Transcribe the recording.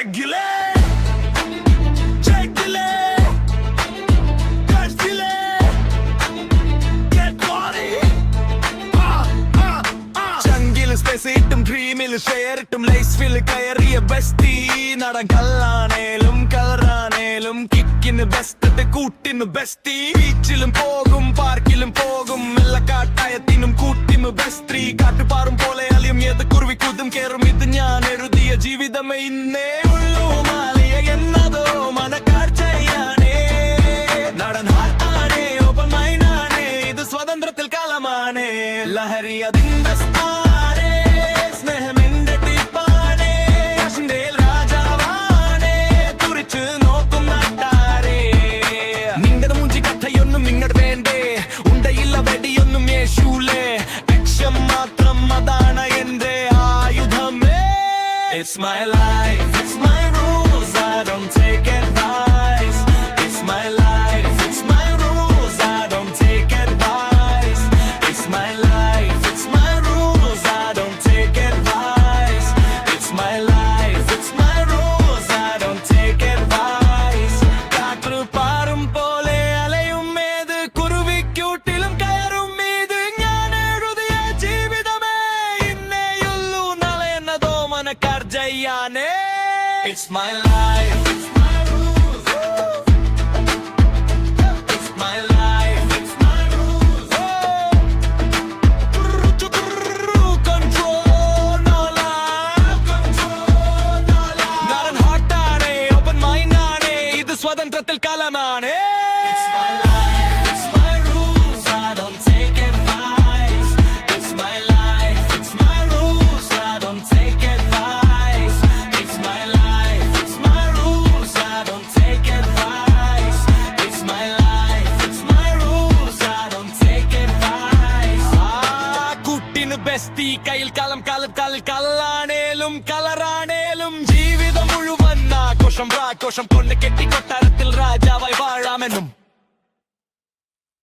Regular. ും ലൈഫിൽ കയറിയ ബെസ്റ്റി നടൻ കല്ലാണേലും കളറാണേലും കിക്കിന് ബെസ്റ്റ് കൂട്ടിന് ബെസ്റ്റി ബീച്ചിലും പോകും പാർക്കിലും പോകും മെല്ലക്കാട്ടായത്തിനും കൂട്ടിന് ബെസ്റ്റി കാട്ടുപാറും പോലെ അലിയും ഏത് കുരുവിക്കുതും കേറും ഇത് ഞാൻ എഴുതിയ ജീവിതമേ ഇന്നേ ഉള്ളൂ മാലിയ എന്നതോ മനക്കാഴ്ചയാണേ നടൻ ഹാർട്ടാണേ ഓപ്പൺ മൈൻഡാണേ ഇത് സ്വതന്ത്രത്തിൽ കാലമാണേ ലഹരി അതിന്റെ It's my life, it's my rules, I don't take advice. It's my life, it's my rules, I don't take advice. It's my life, it's my rules, I don't take advice. It's my life, it's my rules, I don't take advice. Kaatru paarum pole alayum medu kuruvikkutilum kayarum medu njan ezhuthiya jeevithame inneyullu nale ennatho manakarjayane. It's my life, it's my rules. It's my life, it's my rules. Control, no lie. Control, no lie. Naran hot aane, open mind aane, idu swatantrathil kalamane. It's my life, it's my rules, I don't take advice. It's my life, it's my rules, I don't take advice. It's my life, it's my rules, I don't take advice. It's my life, it's my rules, I don't take advice. കുട്ടിന് bestie കയ്യിൽ കാലം കല്ലാണേലും കളറാണേലും ജീവിതം മുഴുവൻ ആഘോഷം കൊണ്ട് കെട്ടി കൊട്ടാരത്തിൽ രാജാവായി വാഴാമെന്നും